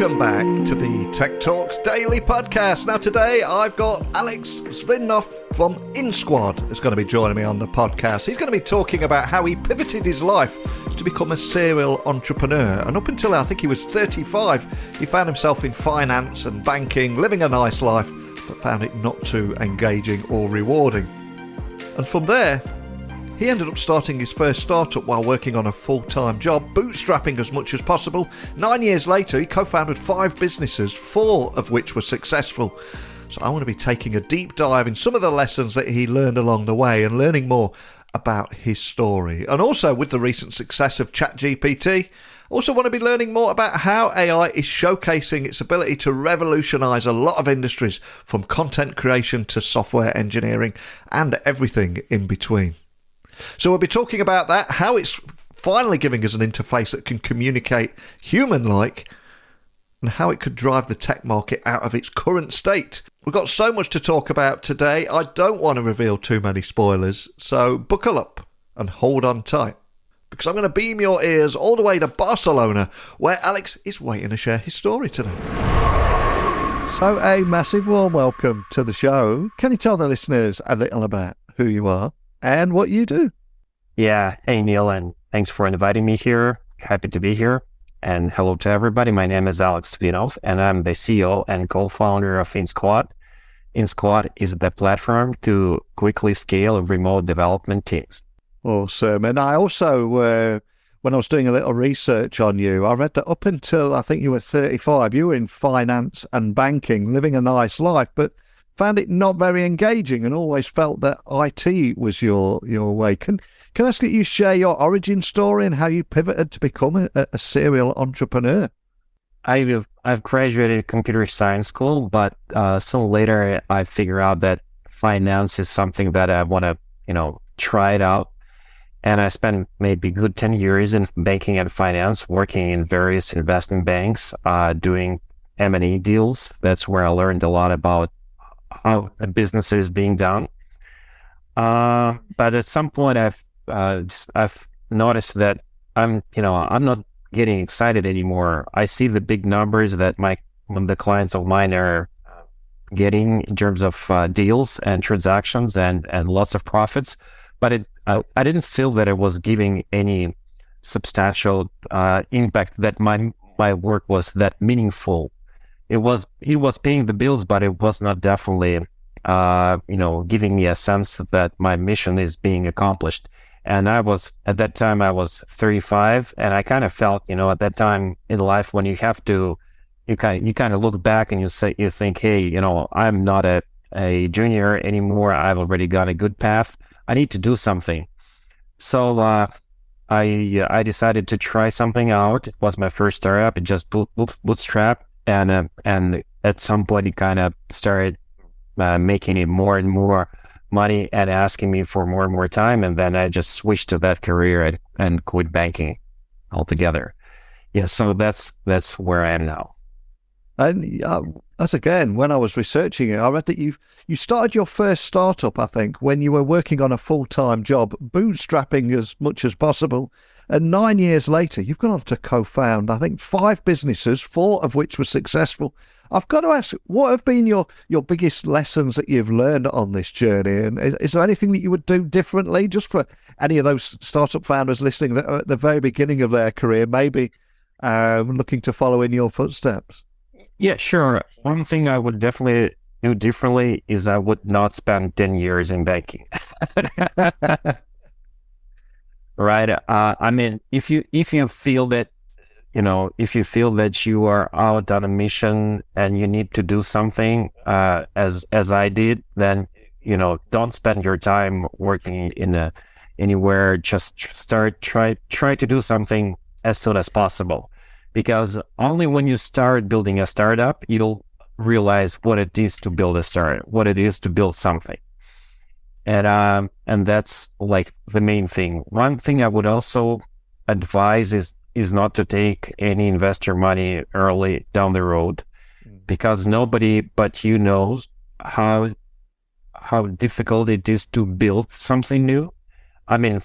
Welcome back to the Tech Talks Daily Podcast. Now today I've got Alex Svinov from InSquad who's going to be joining me on the podcast. He's going to be talking about how he pivoted his life to become a serial entrepreneur. And up until I think he was 35, he found himself in finance and banking, living a nice life, but found it not too engaging or rewarding. And from there, he ended up starting his first startup while working on a full-time job, bootstrapping as much as possible. 9 years later, he co-founded 5 businesses, 4 of which were successful. So I want to be taking a deep dive in some of the lessons that he learned along the way and learning more about his story. And also with the recent success of ChatGPT, also want to be learning more about how AI is showcasing its ability to revolutionize a lot of industries, from content creation to software engineering and everything in between. So we'll be talking about that, how it's finally giving us an interface that can communicate human-like, and how it could drive the tech market out of its current state. We've got so much to talk about today. I don't want to reveal too many spoilers, so buckle up and hold on tight, because I'm going to beam your ears all the way to Barcelona, where Alex is waiting to share his story today. So a massive warm welcome to the show. Can you tell the listeners a little about who you are and what you do? Yeah. Hey, Neil, and thanks for inviting me here. Happy to be here. And hello to everybody. My name is Alex Svinov, and I'm the CEO and co-founder of InSquad. InSquad is the platform to quickly scale remote development teams. Awesome. And I also, when I was doing a little research on you, I read that up until I think you were 35, you were in finance and banking, living a nice life, but found it not very engaging and always felt that IT was your way. Can I ask that you share your origin story and how you pivoted to become a serial entrepreneur? I've graduated computer science school, but so later I figured out that finance is something that I want to, try it out. And I spent maybe good 10 years in banking and finance, working in various investment banks, doing M&A deals. That's where I learned a lot about how a business is being done. But at some point I've noticed that I'm not getting excited anymore. I see the big numbers that the clients of mine are getting in terms of deals and transactions and lots of profits, but I didn't feel that it was giving any substantial impact, that my work was that meaningful. It was paying the bills, but it was not definitely, giving me a sense that my mission is being accomplished. And at that time I was 35, and I kind of felt, at that time in life when you have to, you kind of look back and you think, hey, I'm not a junior anymore. I've already got a good path. I need to do something. So I decided to try something out. It was my first startup. It just bootstrap. And at some point, he kind of started making it more and more money and asking me for more and more time. And then I just switched to that career and quit banking altogether. Yeah, so that's where I am now. And as again, when I was researching it, I read that you started your first startup, I think, when you were working on a full-time job, bootstrapping as much as possible. And 9 years later, you've gone on to co-found, I think, 5 businesses, 4 of which were successful. I've got to ask, what have been your biggest lessons that you've learned on this journey? And is there anything that you would do differently, just for any of those startup founders listening that are at the very beginning of their career, maybe looking to follow in your footsteps? Yeah, sure. One thing I would definitely do differently is I would not spend 10 years in banking. Right. I mean, if you feel that, you are out on a mission and you need to do something, as I did, then, don't spend your time working anywhere. Just try to do something as soon as possible, because only when you start building a startup, you'll realize what it is to build a startup, what it is to build something. And that's like the main thing. One thing I would also advise is not to take any investor money early down the road, because nobody but you knows how difficult it is to build something new. I mean,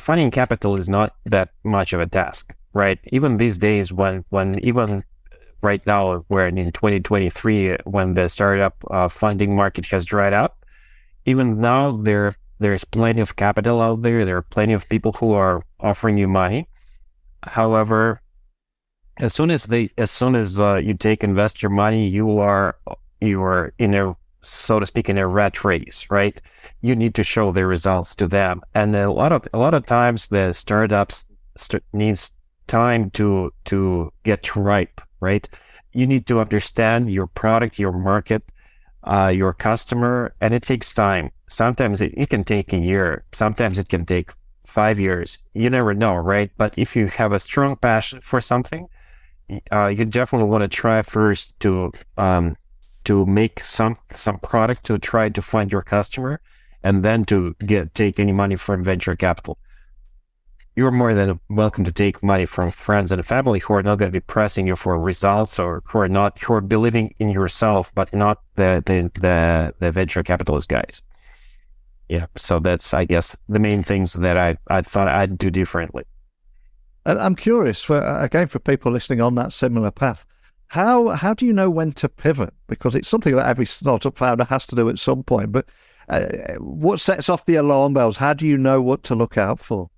finding capital is not that much of a task, right? Even these days, when even right now we're in 2023 when the startup funding market has dried up. Even now, there's plenty of capital out there. There are plenty of people who are offering you money. However, as soon as you take investor money, you are in a, so to speak, in a rat race, right? You need to show the results to them, and a lot of times the startups needs time to get ripe, right? You need to understand your product, your market, your customer, and it takes time. Sometimes it can take a year. Sometimes it can take 5 years. You never know, right? But if you have a strong passion for something, you definitely want to try first to make some product to try to find your customer, and then to take any money from venture capital. You're more than welcome to take money from friends and family who are not going to be pressing you for results, or who are believing in yourself, but not the venture capitalist guys. Yeah, so that's, I guess, the main things that I thought I'd do differently. And I'm curious, for people listening on that similar path, how do you know when to pivot? Because it's something that every startup founder has to do at some point. But what sets off the alarm bells? How do you know what to look out for?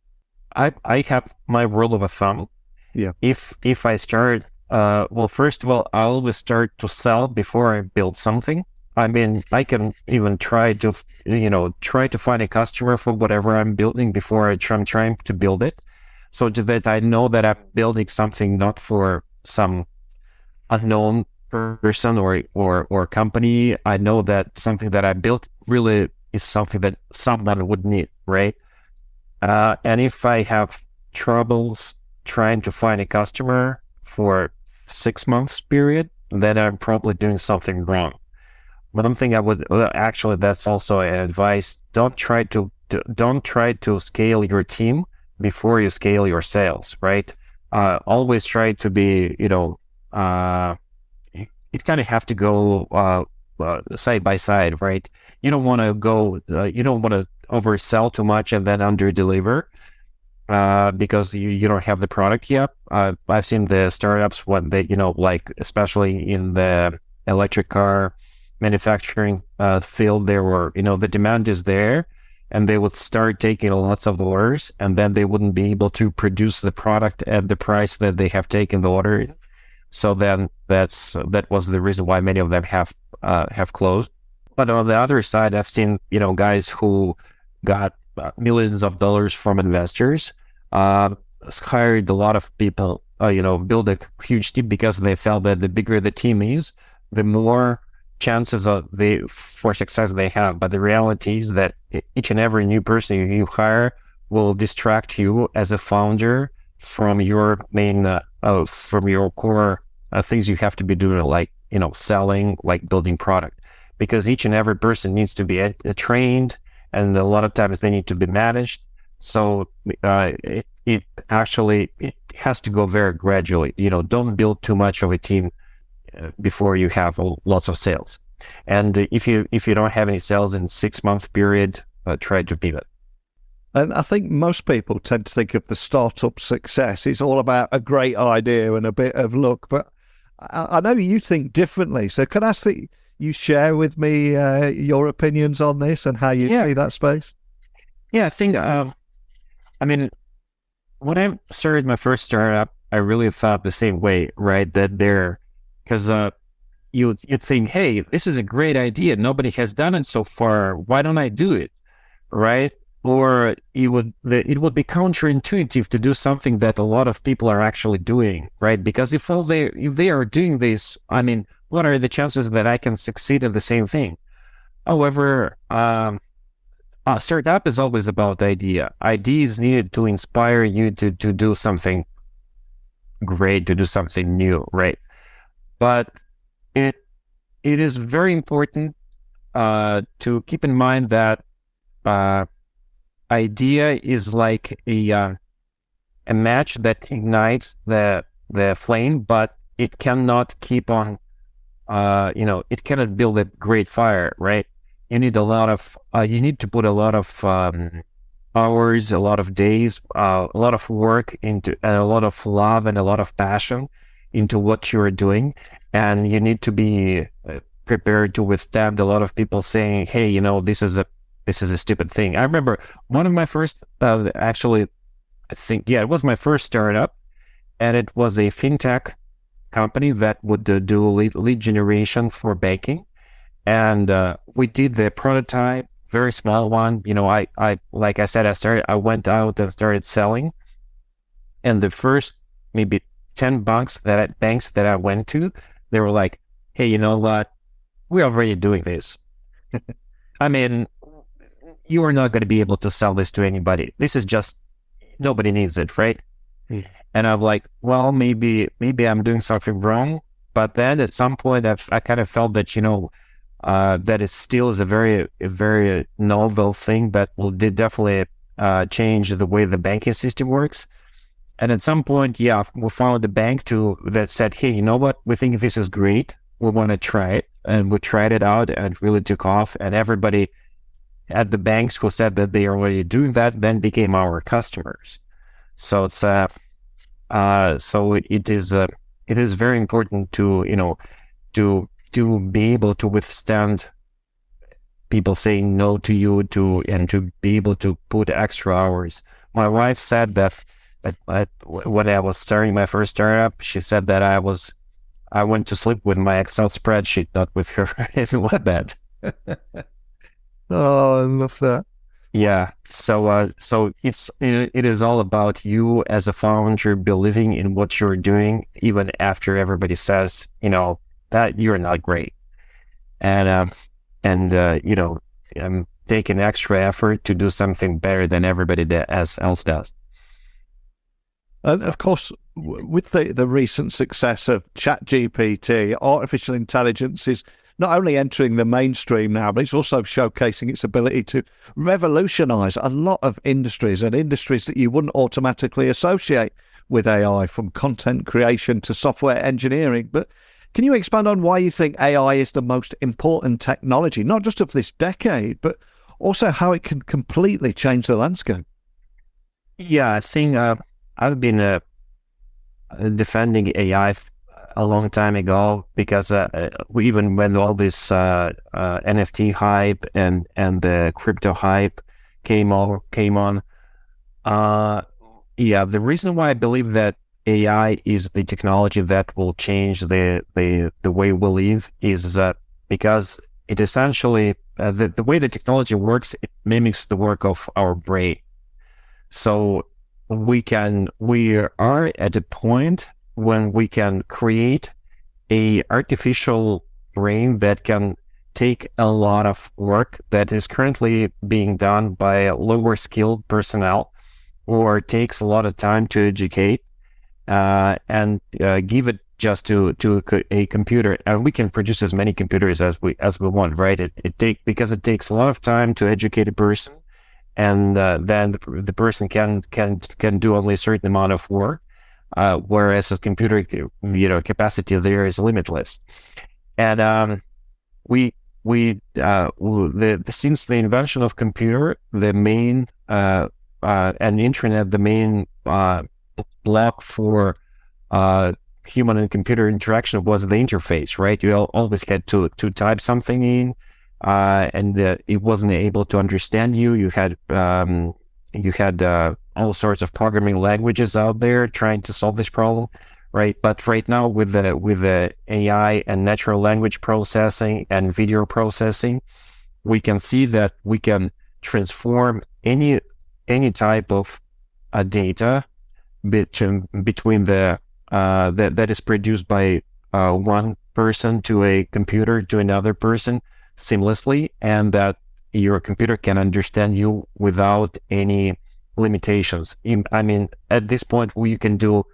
I have my rule of thumb. Yeah. If I start, well, first of all, I always start to sell before I build something. I mean, I can even try to find a customer for whatever I'm building before I'm trying to build it, so that I know that I'm building something not for some unknown person or company. I know that something that I built really is something that someone would need, right? And if I have troubles trying to find a customer for 6 months period, then I'm probably doing something wrong. One thing I would actually, that's also an advice: don't try to scale your team before you scale your sales, right? Always try to be, it kind of have to go side by side, right? You don't want to oversell too much and then under deliver, because you don't have the product yet. I've seen the startups when they, like especially in the electric car manufacturing field, there were, the demand is there, and they would start taking lots of orders, and then they wouldn't be able to produce the product at the price that they have taken the order. So then that was the reason why many of them have closed. But on the other side, I've seen, guys who got millions of dollars from investors, hired a lot of people, build a huge team, because they felt that the bigger the team is, the more chances for success they have. But the reality is that each and every new person you hire will distract you as a founder from your main, from your core things you have to be doing, like, selling, like building product, because each and every person needs to be trained, and a lot of times they need to be managed. So it has to go very gradually. Don't build too much of a team before you have lots of sales. And if you don't have any sales in 6 month period, try to pivot. And I think most people tend to think of the startup success, it's all about a great idea and a bit of luck, but I know you think differently. So can I ask that you share with me your opinions on this and how you see that space? Yeah, I think, when I started my first startup, I really thought the same way, right? That because you'd think, hey, this is a great idea. Nobody has done it so far. Why don't I do it, right? Or it would be counterintuitive to do something that a lot of people are actually doing, right? Because if they are doing this, what are the chances that I can succeed at the same thing? However, startup is always about idea. Ideas needed to inspire you to do something great, to do something new, right? But it is very important to keep in mind that idea is like a match that ignites the flame, but it cannot keep on. It cannot build a great fire, right? You need you need to put a lot of hours, a lot of days, a lot of work into, and a lot of love and a lot of passion into what you're doing, and you need to be prepared to withstand a lot of people saying, "Hey, this is a stupid thing." I remember one of my first, actually, I think, yeah, it was my first startup, and it was a fintech company that would do lead generation for banking. And we did the prototype, very small one. I like I said, I went out and started selling. And the first maybe 10 banks that I went to, they were like, "Hey, you know what? We're already doing this. I mean, you are not going to be able to sell this to anybody. This is just, nobody needs it, right?" And I'm like, well, maybe I'm doing something wrong. But then at some point, I kind of felt that, that it still is a very novel thing that will definitely change the way the banking system works. And at some point, yeah, we found a bank that said, "Hey, you know what? We think this is great. We want to try it." And we tried it out, and it really took off. And everybody at the banks who said that they are already doing that then became our customers. So it's it is very important to be able to withstand people saying no to you, and to be able to put extra hours. My wife said that when I was starting my first startup, she said that I went to sleep with my Excel spreadsheet, not with her in one bed. Oh, I love that. Yeah. So it is all about you as a founder believing in what you're doing, even after everybody says, that you're not great. And taking extra effort to do something better than everybody else does. And of course, with the recent success of ChatGPT, artificial intelligence is not only entering the mainstream now, but it's also showcasing its ability to revolutionize a lot of industries, and industries that you wouldn't automatically associate with AI, from content creation to software engineering. But can you expand on why you think AI is the most important technology, not just of this decade, but also how it can completely change the landscape? Yeah, I think I've been defending AI a long time ago, because even when all this NFT hype and the crypto hype came on, the reason why I believe that AI is the technology that will change the way we live is because it essentially the way the technology works, it mimics the work of our brain. So we are at a point when we can create a artificial brain that can take a lot of work that is currently being done by lower skilled personnel, or takes a lot of time to educate, and give it just to a computer, and we can produce as many computers as we want, right? Because it takes a lot of time to educate a person, and then the person can do only a certain amount of work, whereas a computer, capacity there is limitless. And since the invention of computer, the main and internet, the main block for human and computer interaction was the interface, right? You always had to type something in, and it wasn't able to understand you. You had all sorts of programming languages out there trying to solve this problem, right? But right now, with the AI and natural language processing and video processing, we can see that we can transform any type of data between that is produced by one person to a computer to another person seamlessly, and that your computer can understand you without any limitations. At this point, we can do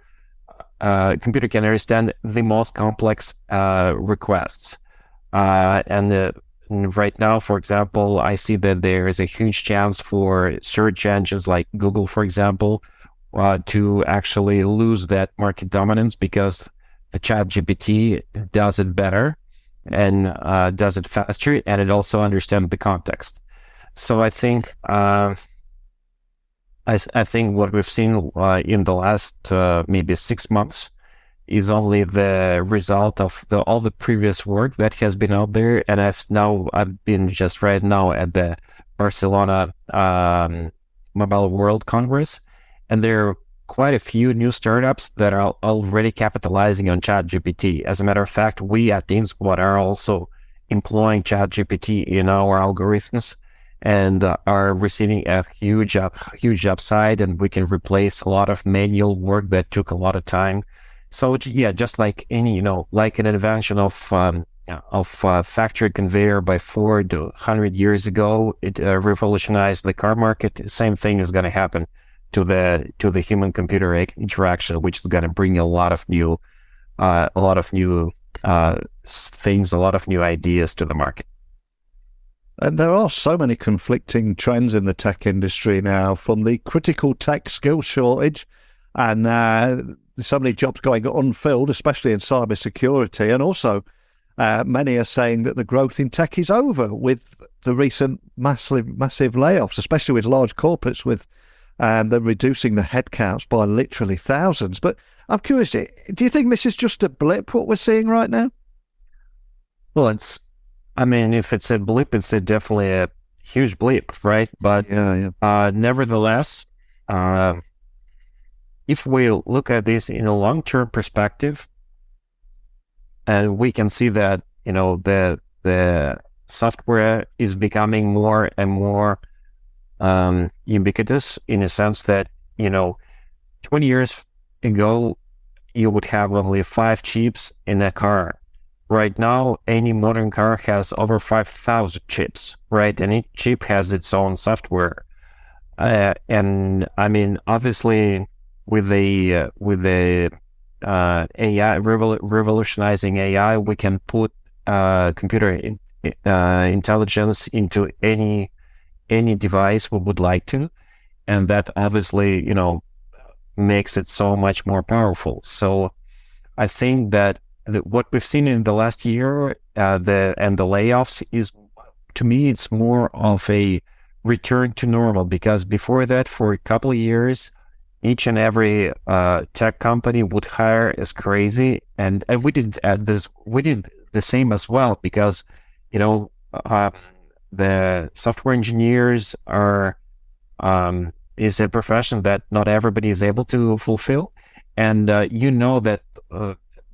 computer can understand the most complex requests, and right now, for example, I see that there is a huge chance for search engines like Google, for example, to actually lose that market dominance, because the ChatGPT does it better and does it faster, and it also understands the context. So I think I think what we've seen in the last maybe 6 months is only the result of all the previous work that has been out there. And I've been just right now at the Barcelona Mobile World Congress, and there are quite a few new startups that are already capitalizing on ChatGPT. As a matter of fact, we at InSquad are also employing ChatGPT in our algorithms and are receiving a huge upside, and we can replace a lot of manual work that took a lot of time. So yeah, just like any, like an invention of factory conveyor by Ford 100 years ago, it revolutionized the car market. Same thing is going to happen to the human computer interaction, which is going to bring a lot of new things, a lot of new ideas to the market. And there are so many conflicting trends in the tech industry now, from the critical tech skill shortage and so many jobs going unfilled, especially in cybersecurity, and also many are saying that the growth in tech is over with the recent massive layoffs, especially with large corporates, with them reducing the headcounts by literally thousands. But I'm curious, do you think this is just a blip, what we're seeing right now? Well, if it's a blip, it's definitely a huge blip, right? But nevertheless, if we look at this in a long-term perspective, and we can see that, the software is becoming more and more ubiquitous, in a sense that, 20 years ago, you would have only 5 chips in a car. Right now, any modern car has over 5,000 chips, right? And each chip has its own software. Obviously, with the AI revolutionizing AI, we can put computer intelligence into any device we would like to, and that obviously makes it so much more powerful. So I think that what we've seen in the last year, the layoffs, is, to me, it's more of a return to normal, because before that, for a couple of years, each and every tech company would hire as crazy, and we did the same as well, because the software engineers is a profession that not everybody is able to fulfill, and that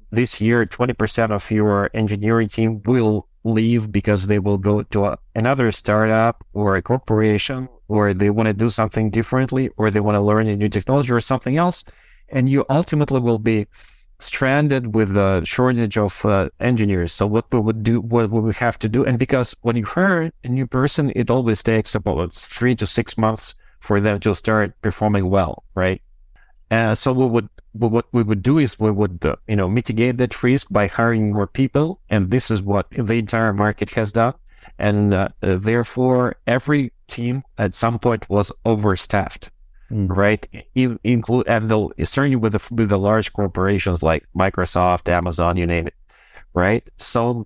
this year 20% of your engineering team will leave because they will go to another startup or a corporation, or they want to do something differently, or they want to learn a new technology or something else, and you ultimately will be stranded with a shortage of engineers. So what we would have to do, and because when you hire a new person, it always takes about 3 to 6 months for them to start performing well, right? So what we would do is we would mitigate that risk by hiring more people, and this is what the entire market has done. And therefore, every team at some point was overstaffed, right? Certainly with the large corporations like Microsoft, Amazon, you name it, right? So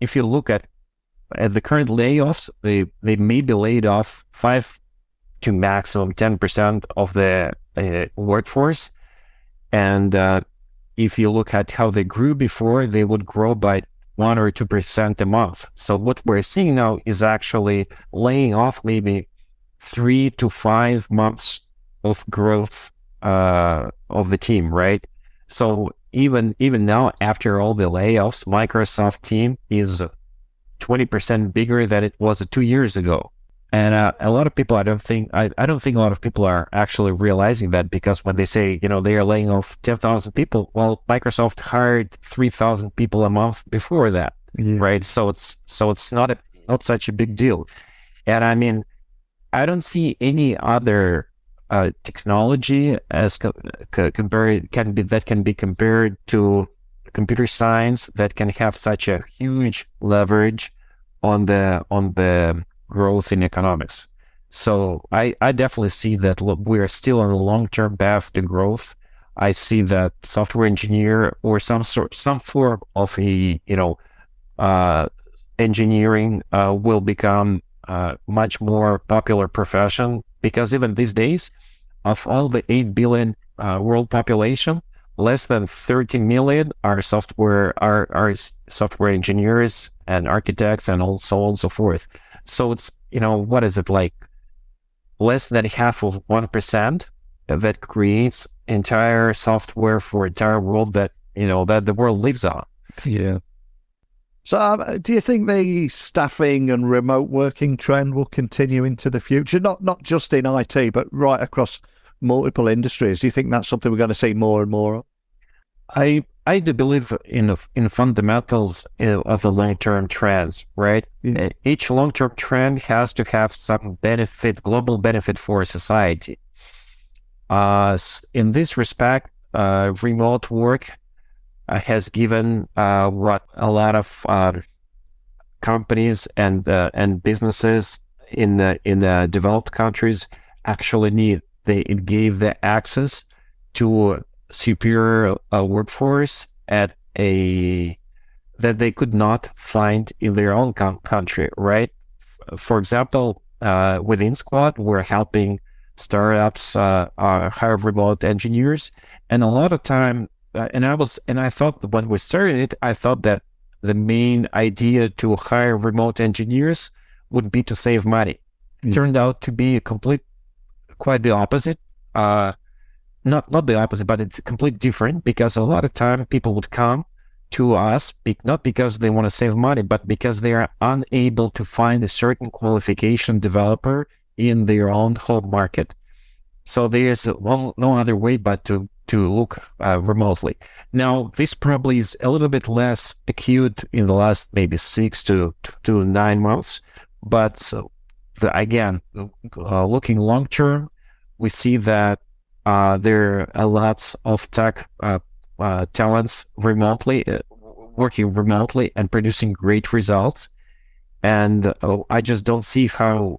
if you look at the current layoffs, they may be laid off 5 to maximum 10% of the workforce. And if you look at how they grew before, they would grow by 1 or 2% a month. So what we're seeing now is actually laying off maybe 3 to 5 months of growth of the team, right? So even now, after all the layoffs, Microsoft team is 20% bigger than it was 2 years ago. And a lot of people, I don't think a lot of people are actually realizing that, because when they say, they are laying off 10,000 people, well, Microsoft hired 3,000 people a month before that, right? So it's not such a big deal. And I don't see any other technology as that can be compared to computer science that can have such a huge leverage on the growth in economics. So I definitely see that we are still on a long-term path to growth. I see that software engineer or some form of engineering will become much more popular profession, because even these days, of all the 8 billion world population, less than 30 million are software engineers and architects and so on and so forth. So it's, what is it, like less than half of 1% that creates entire software for entire world that the world lives on. Yeah. So do you think the staffing and remote working trend will continue into the future? Not just in IT, but right across multiple industries. Do you think that's something we're going to see more and more of? I do believe in fundamentals of the long-term trends, right? Yeah. Each long-term trend has to have some global benefit for society. In this respect, remote work has given what a lot of companies and businesses in the developed countries actually need. It gave the access to superior workforce that they could not find in their own country, right? For example, with InSquad, we're helping startups hire remote engineers, and a lot of time. And I thought that when we started it, I thought that the main idea to hire remote engineers would be to save money. Turned out to be quite the opposite. Not the opposite, but it's completely different, because a lot of time people would come to us not because they want to save money, but because they are unable to find a certain qualification developer in their own home market. So there's no other way but to look remotely. Now, this probably is a little bit less acute in the last maybe 6 to 9 months. But again, looking long term, we see that there are lots of tech talents remotely, working remotely and producing great results. And I just don't see how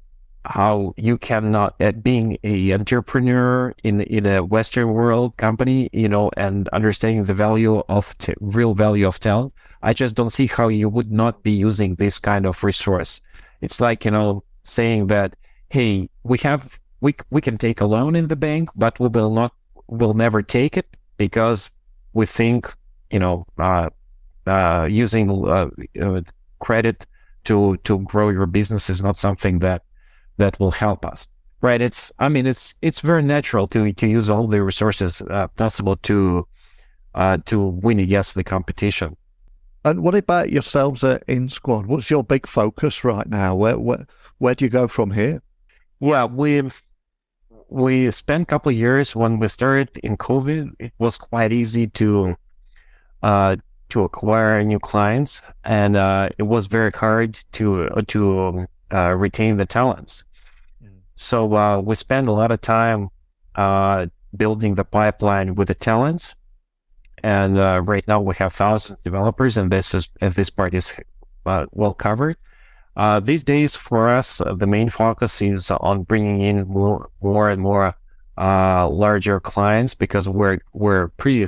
you cannot, being a entrepreneur in a Western world company, and understanding the value of real value of talent, I just don't see how you would not be using this kind of resource. It's like, saying that, hey, we can take a loan in the bank, but we'll never take it because we think, using credit to grow your business is not something that will help us, right? It's very natural to use all the resources possible to win against the competition. And what about yourselves at InSquad? What's your big focus right now? Where do you go from here? Yeah, we spent a couple of years when we started in COVID. It was quite easy to acquire new clients, and it was very hard to retain the talents. So we spend a lot of time building the pipeline with the talents, and right now we have thousands of developers, and this part is well covered. These days, for us, the main focus is on bringing in more and more larger clients, because we're pretty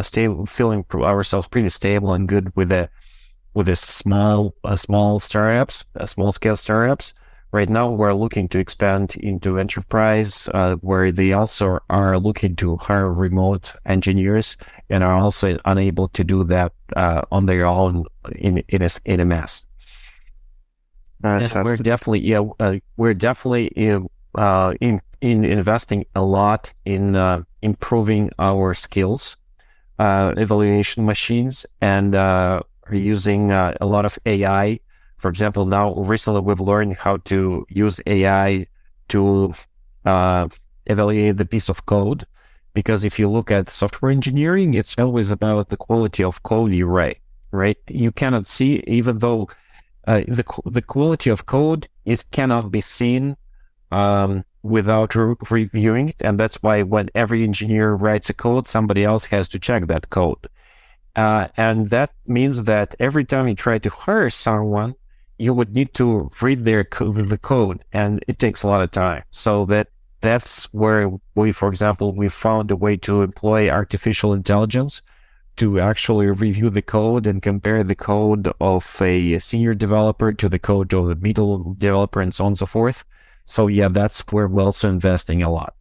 stable, feeling ourselves pretty stable and good with the small startups, small scale startups. Right now, we're looking to expand into enterprise, where they also are looking to hire remote engineers and are also unable to do that on their own in a mass. We're definitely in investing a lot in improving our skills, evaluation machines, and are using a lot of AI. For example, now recently we've learned how to use AI to evaluate the piece of code, because if you look at software engineering, it's always about the quality of code you write, right? You cannot see, even though the quality of code cannot be seen without reviewing it, and that's why when every engineer writes a code, somebody else has to check that code, and that means that every time you try to hire someone, you would need to read the code, and it takes a lot of time. So that's where we found a way to employ artificial intelligence to actually review the code and compare the code of a senior developer to the code of the middle developer, and so on and so forth. So yeah, that's where we're also investing a lot.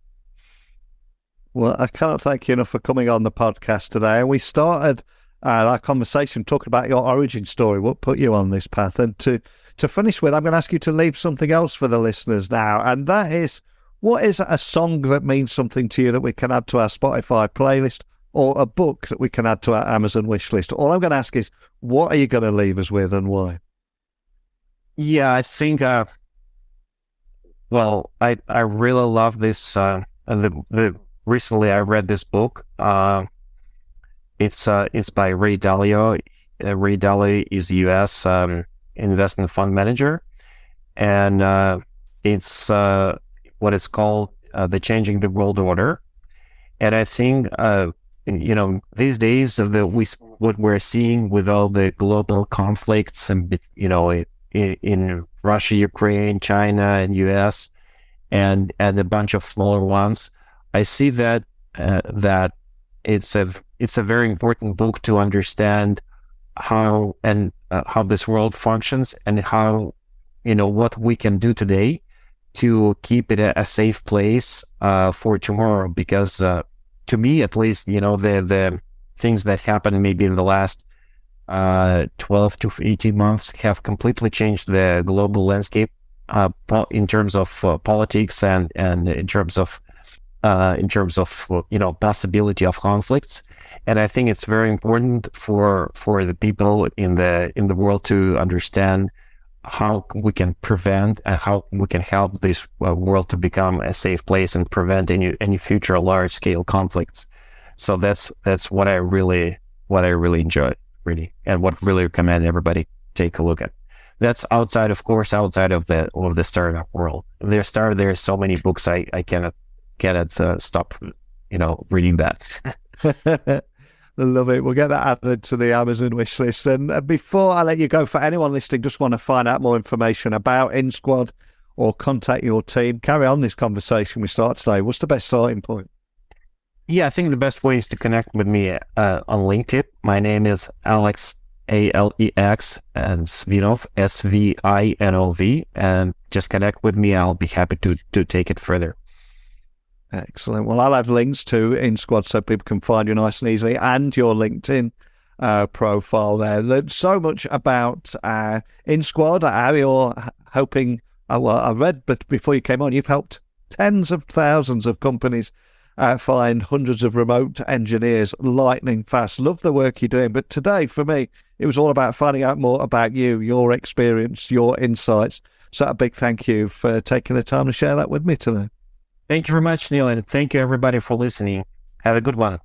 Well, I cannot thank you enough for coming on the podcast today. And we started our conversation talking about your origin story, what put you on this path. And to finish with, I'm going to ask you to leave something else for the listeners now. And that is, what is a song that means something to you that we can add to our Spotify playlist, or a book that we can add to our Amazon wish list? All I'm going to ask is, what are you going to leave us with and why? Yeah, I think, I really love this. Recently I read this book. It's by Ray Dalio. Ray Dalio is a U.S. Investment fund manager, and it's what it's called the Changing the World Order. And I think these days what we're seeing with all the global conflicts and in Russia, Ukraine, China, and U.S. and a bunch of smaller ones, I see that it's a very important book to understand how this world functions, and how what we can do today to keep it a safe place for tomorrow. Because to me, at least, the things that happened maybe in the last 12 to 18 months have completely changed the global landscape in terms of politics and in terms of possibility of conflicts. And I think it's very important for the people in the world to understand how we can prevent and how we can help this world to become a safe place and prevent any future large scale conflicts. So that's what I really enjoy, really, and what really recommend everybody take a look at. That's outside of the startup world. There's so many books I cannot stop reading that. I love it. We'll get that added to the Amazon wish list. And before I let you go, for anyone listening, just want to find out more information about InSquad or contact your team, carry on this conversation we start today, what's the best starting point? Yeah, I think the best way is to connect with me on LinkedIn. My name is Alex, Alex, and Svinov, Svinov, and just connect with me. I'll be happy to take it further. Excellent. Well, I'll add links to InSquad so people can find you nice and easily, and your LinkedIn profile there. There's so much about InSquad, how you're helping. I read, but before you came on, you've helped tens of thousands of companies find hundreds of remote engineers lightning fast. Love the work you're doing. But today, for me, it was all about finding out more about you, your experience, your insights. So a big thank you for taking the time to share that with me today. Thank you very much, Neil, and thank you everybody for listening. Have a good one.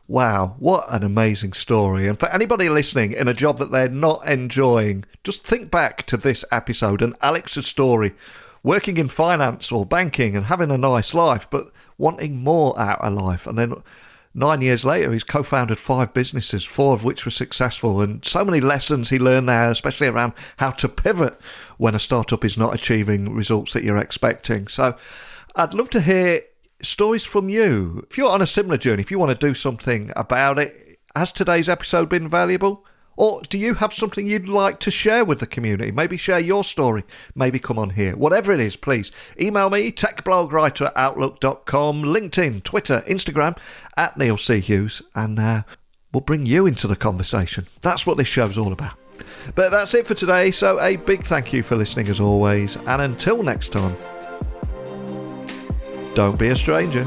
Wow, what an amazing story. And for anybody listening in a job that they're not enjoying, just think back to this episode and Alex's story, working in finance or banking and having a nice life, but wanting more out of life. And then 9 years later, he's co-founded 5 businesses, 4 of which were successful, and so many lessons he learned there, especially around how to pivot when a startup is not achieving results that you're expecting. So I'd love to hear stories from you. If you're on a similar journey, if you want to do something about it, has today's episode been valuable? Or do you have something you'd like to share with the community? Maybe share your story. Maybe come on here. Whatever it is, please email me, techblogwriter@outlook.com, LinkedIn, Twitter, Instagram, @Neil C. Hughes, and we'll bring you into the conversation. That's what this show's all about. But that's it for today. So a big thank you for listening as always. And until next time, don't be a stranger.